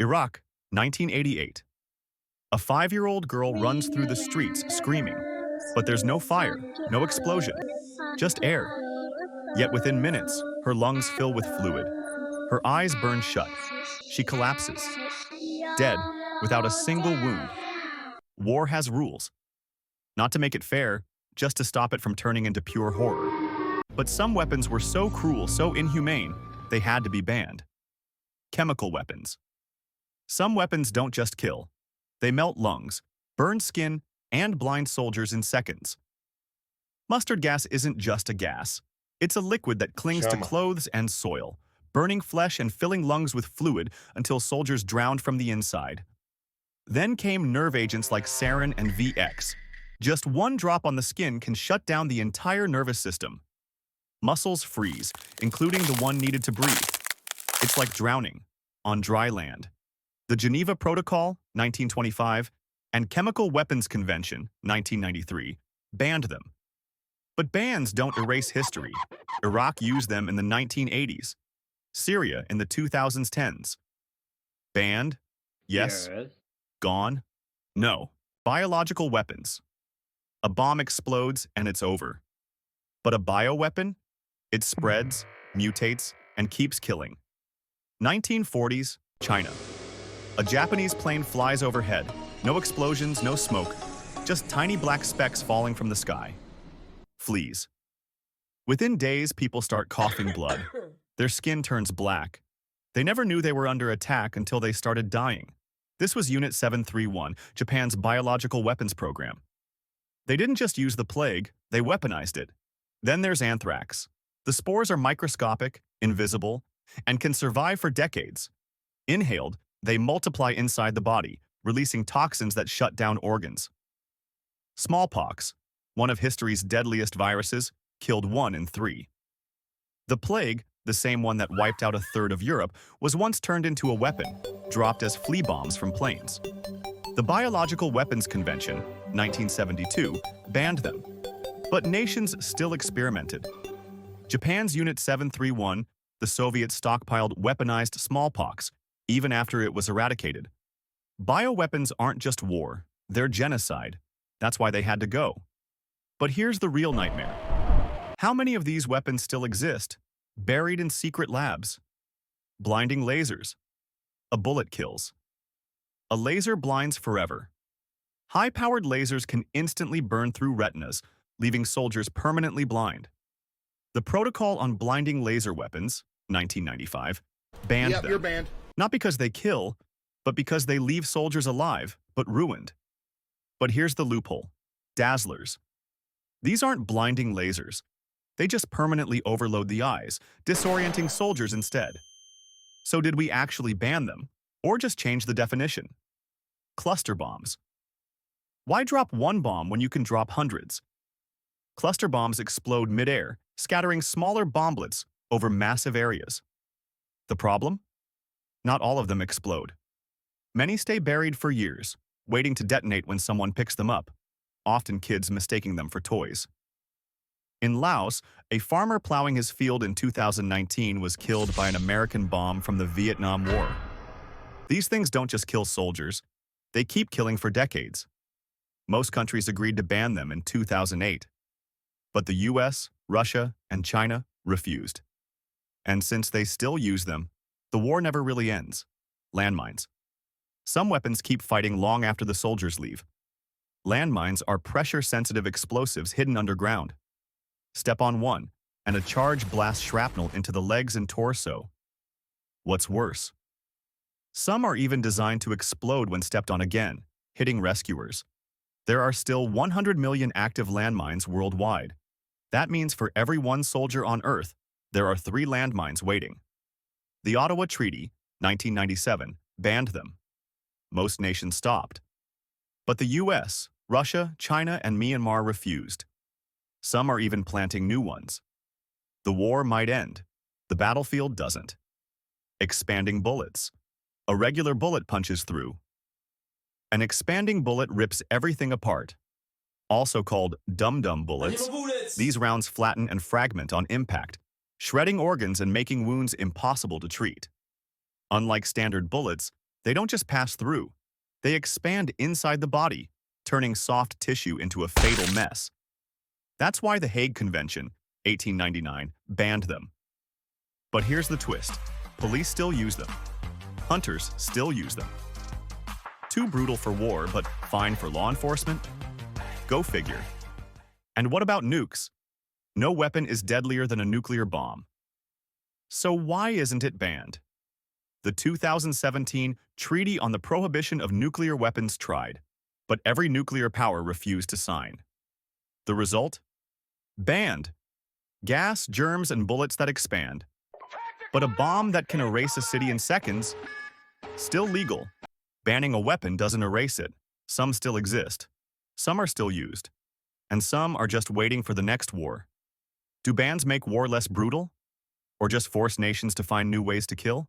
Iraq, 1988. A 5-year-old girl runs through the streets screaming, but there's no fire, no explosion, just air. Yet within minutes, her lungs fill with fluid. Her eyes burn shut. She collapses, dead, without a single wound. War has rules. Not to make it fair, just to stop it from turning into pure horror. But some weapons were so cruel, so inhumane, they had to be banned. Chemical weapons. Some weapons don't just kill. They melt lungs, burn skin, and blind soldiers in seconds. Mustard gas isn't just a gas. It's a liquid that clings to clothes and soil, burning flesh and filling lungs with fluid until soldiers drowned from the inside. Then came nerve agents like sarin and VX. Just one drop on the skin can shut down the entire nervous system. Muscles freeze, including the one needed to breathe. It's like drowning on dry land. The Geneva Protocol, 1925, and Chemical Weapons Convention, 1993, banned them. But bans don't erase history. Iraq used them in the 1980s. Syria in the 2010s. Banned? Yes. Gone? No. Biological weapons. A bomb explodes and it's over. But a bioweapon? It spreads, mutates, and keeps killing. 1940s, China. A Japanese plane flies overhead. No explosions, no smoke. Just tiny black specks falling from the sky. Fleas. Within days, people start coughing blood. Their skin turns black. They never knew they were under attack until they started dying. This was Unit 731, Japan's biological weapons program. They didn't just use the plague, they weaponized it. Then there's anthrax. The spores are microscopic, invisible, and can survive for decades. Inhaled, they multiply inside the body, releasing toxins that shut down organs. Smallpox, one of history's deadliest viruses, killed 1 in 3. The plague, the same one that wiped out a third of Europe, was once turned into a weapon, dropped as flea bombs from planes. The Biological Weapons Convention, 1972, banned them. But nations still experimented. Japan's Unit 731, the Soviets stockpiled weaponized smallpox, even after it was eradicated. Bioweapons aren't just war, they're genocide. That's why they had to go. But here's the real nightmare. How many of these weapons still exist, buried in secret labs? Blinding lasers. A bullet kills. A laser blinds forever. High-powered lasers can instantly burn through retinas, leaving soldiers permanently blind. The Protocol on Blinding Laser Weapons, 1995, banned them. You're banned. Not because they kill, but because they leave soldiers alive, but ruined. But here's the loophole. Dazzlers. These aren't blinding lasers. They just permanently overload the eyes, disorienting soldiers instead. So did we actually ban them, or just change the definition? Cluster bombs. Why drop one bomb when you can drop hundreds? Cluster bombs explode midair, scattering smaller bomblets over massive areas. The problem? Not all of them explode. Many stay buried for years, waiting to detonate when someone picks them up, often kids mistaking them for toys. In Laos, a farmer plowing his field in 2019 was killed by an American bomb from the Vietnam War. These things don't just kill soldiers, they keep killing for decades. Most countries agreed to ban them in 2008. But the US, Russia, and China refused. And since they still use them, the war never really ends. Landmines. Some weapons keep fighting long after the soldiers leave. Landmines are pressure-sensitive explosives hidden underground. Step on one, and a charge blasts shrapnel into the legs and torso. What's worse? Some are even designed to explode when stepped on again, hitting rescuers. There are still 100 million active landmines worldwide. That means for every one soldier on Earth, there are 3 landmines waiting. The Ottawa Treaty, 1997, banned them. Most nations stopped. But the US, Russia, China, and Myanmar refused. Some are even planting new ones. The war might end. The battlefield doesn't. Expanding bullets. A regular bullet punches through. An expanding bullet rips everything apart. Also called dum-dum bullets, these rounds flatten and fragment on impact, shredding organs and making wounds impossible to treat. Unlike standard bullets, They don't just pass through. They expand inside the body, turning soft tissue into a fatal mess. That's why the Hague Convention, 1899, banned them. But here's the twist. Police still use them. Hunters still use them. Too brutal for war, but fine for law enforcement? Go figure. And what about nukes? No weapon is deadlier than a nuclear bomb. So why isn't it banned? The 2017 Treaty on the Prohibition of Nuclear Weapons tried, but every nuclear power refused to sign. The result? Banned. Gas, germs, and bullets that expand. But a bomb that can erase a city in seconds? Still legal. Banning a weapon doesn't erase it. Some still exist. Some are still used. And some are just waiting for the next war. Do bans make war less brutal? Or just force nations to find new ways to kill?